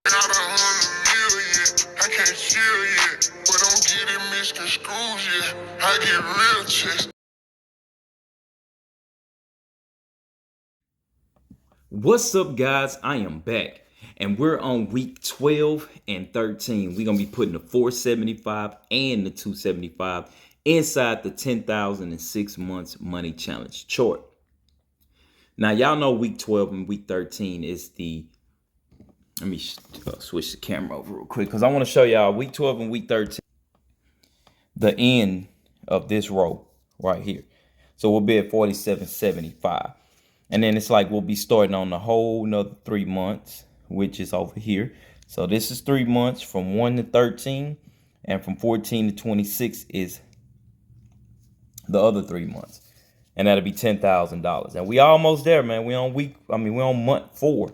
Got 100 million, I can't chill yet, but don't get it misconstrued yet. I get real chicks. What's up, guys? I am back, and we're on week 12 and 13. We're gonna be putting the 475 and the 275 inside the 10,000 in 6 months money challenge chart. Now, y'all know week 12 and week 13 is the. Let me switch the camera over real quick because I want to show y'all week 12 and week 13, the end of this row right here. So we'll be at 47.75. And then it's like we'll be starting on the whole another 3 months, which is over here. So this is 3 months from 1 to 13, and from 14 to 26 is the other 3 months. And that'll be $10,000. And we almost there, man. We on month 4.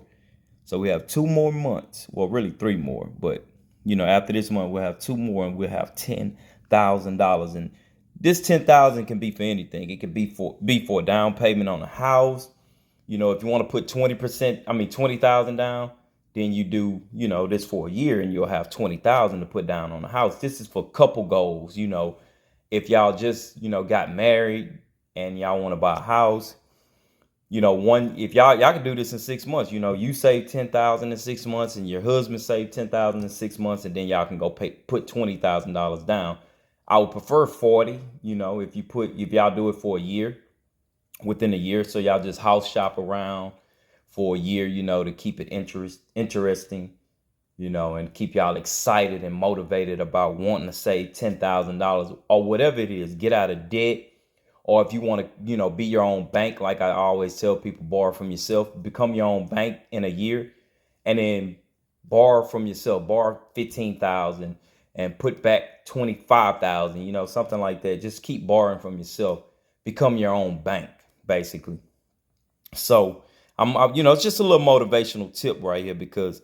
So we have 2 more months. Well, really 3 more, but after this month we'll have 2 more and we'll have $10,000. And this 10,000 can be for anything. It could be for a down payment on a house. If you want to put 20,000 down, then you do, this for a year and you'll have 20,000 to put down on the house. This is for couple goals. If y'all just, got married and y'all want to buy a house, if y'all can do this in 6 months, you save 10,000 in 6 months and your husband saved 10,000 in 6 months, and then y'all can go put $20,000 down. I would prefer 40, if y'all do it for a year. Within a year, so y'all just house shop around for a year, to keep it interesting, and keep y'all excited and motivated about wanting to save $10,000 or whatever it is. Get out of debt, or if you want to, be your own bank, like I always tell people, borrow from yourself, become your own bank in a year, and then borrow from yourself, borrow 15,000 and put back 25,000, something like that. Just keep borrowing from yourself, become your own bank, basically. So it's just a little motivational tip right here, because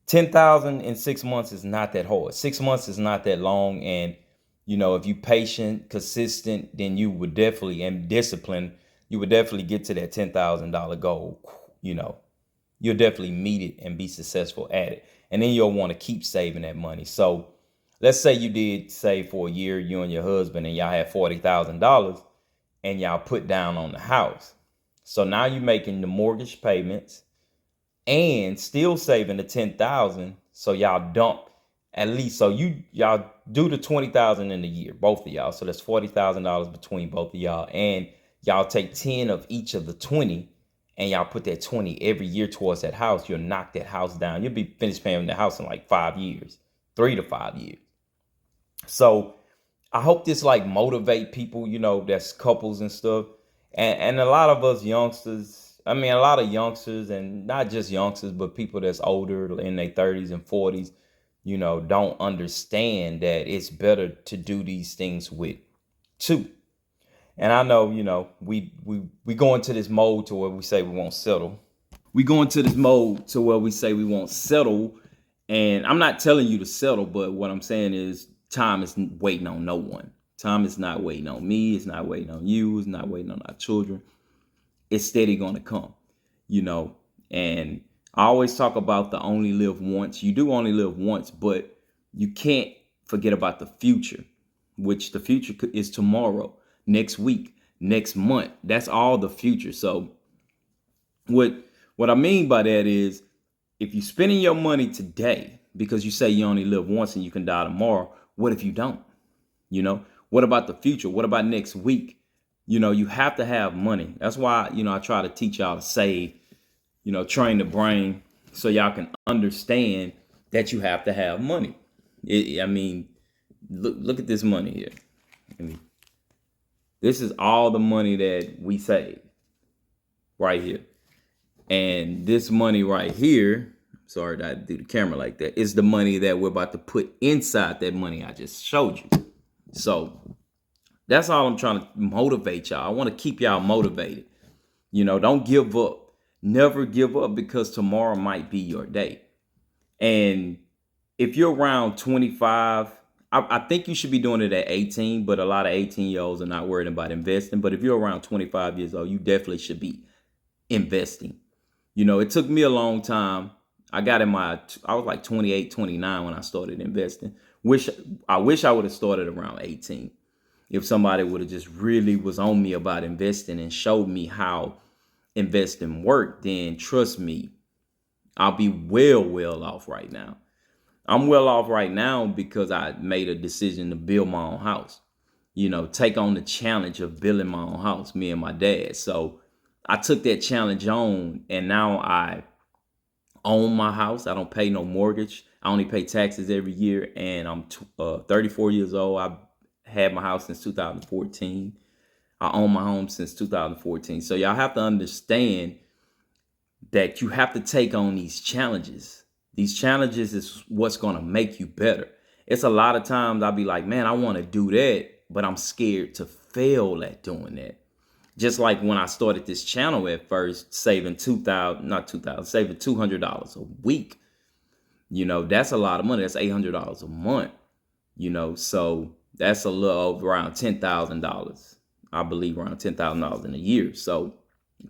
10,000 in 6 months is not that hard. 6 months is not that long. And, if you patient, consistent, then you would definitely, and disciplined, you would definitely get to that $10,000 goal. You'll definitely meet it and be successful at it. And then you'll want to keep saving that money. So let's say you did save for a year, you and your husband, and y'all had $40,000 and y'all put down on the house. So now you're making the mortgage payments and still saving the 10,000. So y'all dump at least, so y'all do the 20,000 in a year, both of y'all. So that's $40,000 between both of y'all, and y'all take 10 of each of the 20, and y'all put that 20 every year towards that house. You'll knock that house down. You'll be finished paying the house in like 5 years, 3 to 5 years. So I hope this motivate people, that's couples and stuff. And a lot of us youngsters, a lot of youngsters, and not just youngsters, but people that's older in their 30s and 40s, don't understand that it's better to do these things with 2. And I know, we go into this mode to where we say we won't settle. We go into this mode to where we say we won't settle. And I'm not telling you to settle, but what I'm saying is time is waiting on no one. Time is not waiting on me. It's not waiting on you. It's not waiting on our children. It's steady going to come, and I always talk about the only live once. You do only live once, but you can't forget about the future, which the future is tomorrow, next week, next month. That's all the future. So what I mean by that is, if you're spending your money today because you say you only live once and you can die tomorrow, what if you don't? What about the future? What about next week? You have to have money. That's why, I try to teach y'all to save, train the brain so y'all can understand that you have to have money. Look at this money here. This is all the money that we save right here. And this money right here, sorry that I do the camera like that, is the money that we're about to put inside that money I just showed you. So that's all I'm trying to motivate y'all. I want to keep y'all motivated. Don't give up. Never give up, because tomorrow might be your day. And if you're around 25, I think you should be doing it at 18, but a lot of 18-year-olds are not worried about investing. But if you're around 25 years old, you definitely should be investing. It took me a long time. I was like 28, 29 when I started investing. I wish I would have started around 18. If somebody would have just really was on me about investing and showed me how investing worked, then trust me, I'll be well off right now. I'm well off right now because I made a decision to build my own house. Take on the challenge of building my own house, me and my dad. So I took that challenge on, and now I own my house. I don't pay no mortgage. I only pay taxes every year, and I'm 34 years old. I've had my house since 2014. I own my home since 2014. So y'all have to understand that you have to take on these challenges. These challenges is what's going to make you better. It's a lot of times I'll be like, man, I want to do that, but I'm scared to fail at doing that. Just like when I started this channel at first, saving saving $200 a week. That's a lot of money. That's $800 a month. So that's a little over around $10,000. I believe around $10,000 in a year. So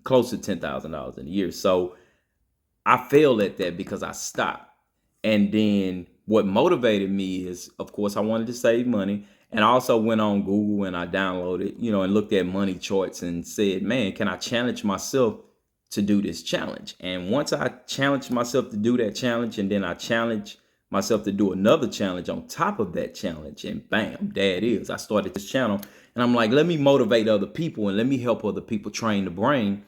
close to $10,000 in a year. So I failed at that because I stopped. And then what motivated me is, of course, I wanted to save money. And I also went on Google and I downloaded, and looked at money charts and said, man, can I challenge myself to do this challenge? And once I challenged myself to do that challenge, and then I challenged myself to do another challenge on top of that challenge, and bam, there it is. I started this channel and I'm like, let me motivate other people and let me help other people train the brain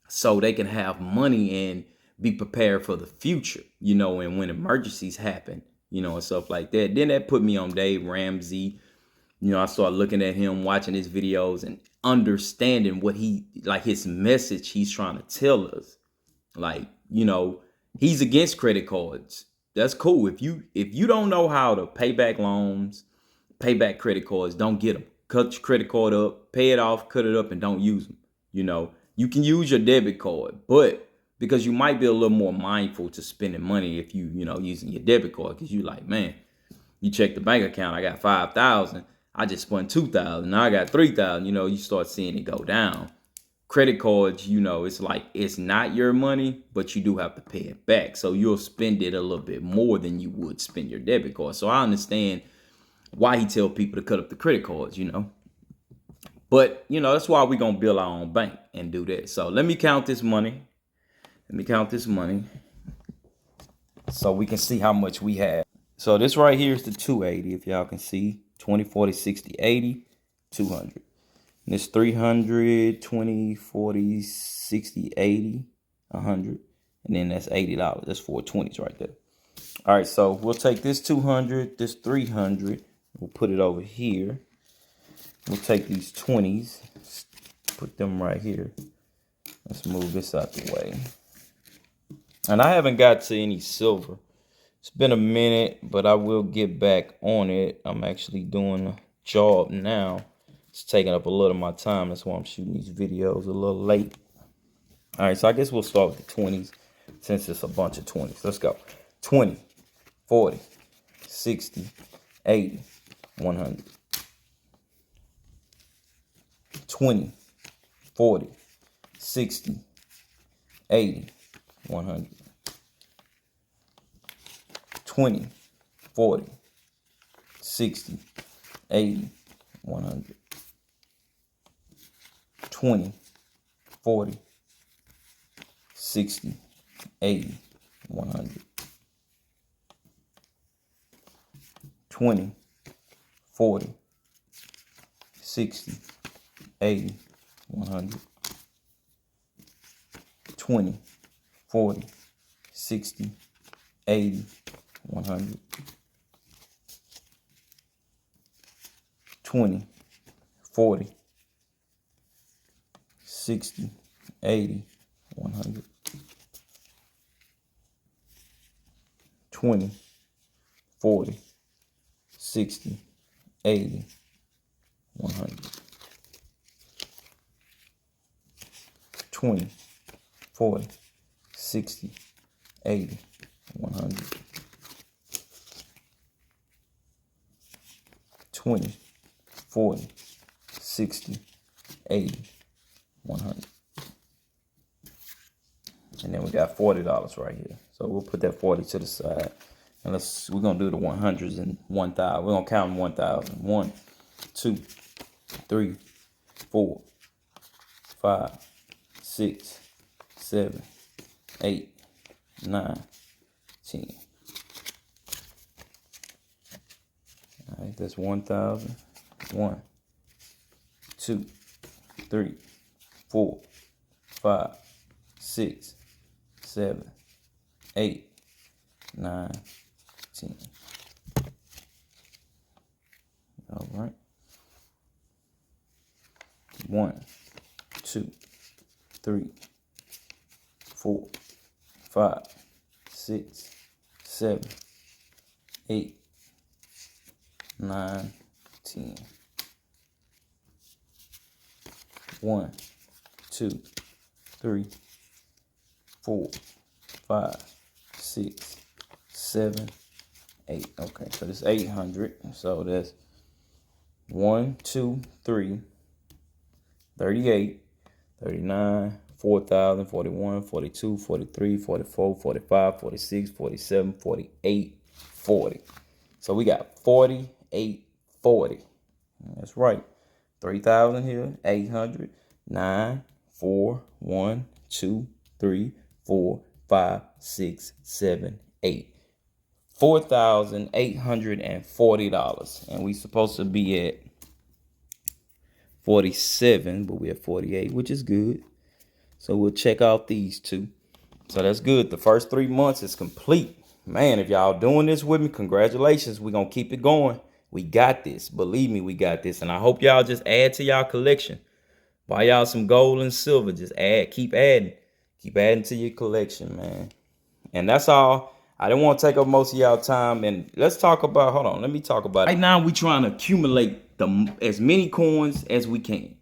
so they can have money and be prepared for the future, and when emergencies happen, and stuff like that. Then that put me on Dave Ramsey. I started looking at him, watching his videos and understanding what his message he's trying to tell us. He's against credit cards. That's cool. If you don't know how to pay back loans, pay back credit cards, don't get them. Cut your credit card up, pay it off, cut it up, and don't use them. You can use your debit card, but because you might be a little more mindful to spending money if using your debit card, because you like, man, you check the bank account, I got 5,000, I just spent 2,000, now I got 3,000. You start seeing it go down. Credit cards, it's like it's not your money, but you do have to pay it back, so you'll spend it a little bit more than you would spend your debit card. So I understand why he tell people to cut up the credit cards, But, that's why we're going to build our own bank and do that. So let me count this money. So we can see how much we have. So this right here is the 280, if y'all can see. 20, 40, 60, 80, 200. And this 300, 20, 40, 60, 80, 100. And then that's $80. That's 420s right there. All right, so we'll take this 200, this 300. We'll put it over here. We'll take these 20s, put them right here. Let's move this out the way. And I haven't got to any silver. It's been a minute, but I will get back on it. I'm actually doing a job now. It's taking up a little of my time. That's why I'm shooting these videos a little late. All right, so I guess we'll start with the 20s since it's a bunch of 20s. Let's go. 20, 40, 60, 80, 100. 20, 40, 60, 80, 100. 20, 40, 60, 80, 100. 20, 40, 60, 80, 100. 20, 40, 60, 80, 100. 20, 40, 60, 80, 100. 20, 40, 60, 80, 100. 20, 40, 60, 80, 100. 20, 40, 60, 80, 100. 20, 40, 60, 80, 100. And then we got $40 right here. So we'll put that 40 to the side. And we're gonna do the 100s and 1,000. We're gonna count them 1,000. 1, 2, 3, 4, 5, 6, 7, 8, 9, 10. All right, that's 1,000. 1, 2, 3, 4, 5, 6, 7, 8, 9, 10. All right. 1, 2, 3, 4, 5, 6, 7, 8, 9, 10. 1, 2, 3, 4, 5, 6, 7, 8. Okay, so this 800. So that's 1, 2, 3, 38, 39, 4,000, 41, 42, 43, 44, 45, 46, 47, 48, 40. So we got 48, 40. That's right. 3,000 here, 800, 9, 4, 1, 2, 3, 4, 5, 6, 7, 8. $4,840. And we supposed to be at 47, but we're at 48, which is good. So we'll check out these two. So that's good. The first 3 months is complete. Man, if y'all doing this with me, congratulations. We're going to keep it going. We got this. Believe me, we got this. And I hope y'all just add to y'all collection. Buy y'all some gold and silver. Just add. Keep adding. Keep adding to your collection, man. And that's all. I didn't want to take up most of y'all time. And let's talk about, hold on, let me talk about it. Right now, we're trying to accumulate as many coins as we can.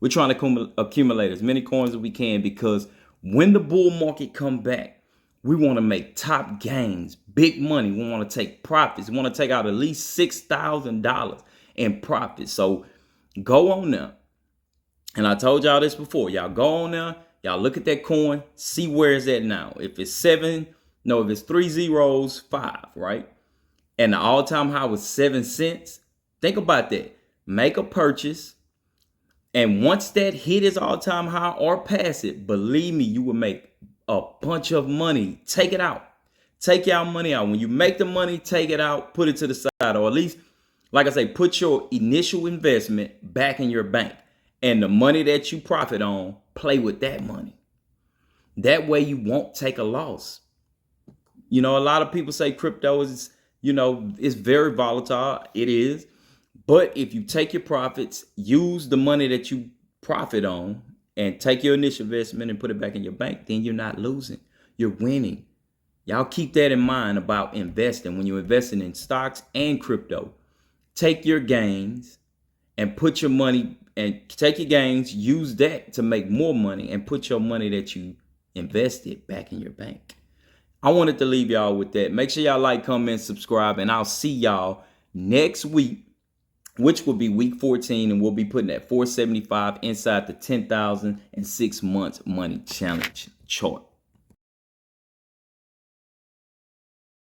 We're trying to accumulate as many coins as we can, because when the bull market come back, we want to make top gains, big money. We want to take profits. We want to take out at least $6,000 in profits. So go on there. And I told y'all this before. Y'all go on there. Y'all look at that coin. See where it's at now. If it's 7, no, if it's 3 zeros, 5, right? And the all-time high was 7 cents. Think about that. Make a purchase. And once that hit its all-time high or pass it, believe me, you will make a bunch of money. Take it out. Take y'all money out. When you make the money, take it out, put it to the side. Or at least, like I say, put your initial investment back in your bank. And the money that you profit on, play with that money. That way you won't take a loss. You know, a lot of people say crypto is, you know, it's very volatile. It is. But if you take your profits, use the money that you profit on, and take your initial investment and put it back in your bank, then you're not losing. You're winning. Y'all keep that in mind about investing. When you're investing in stocks and crypto, take your gains and put your money, and take your gains, use that to make more money, and put your money that you invested back in your bank. I wanted to leave y'all with that. Make sure y'all like, comment, subscribe, and I'll see y'all next week, which will be week 14, and we'll be putting that 475 inside the 10,000 in 6 months money challenge chart.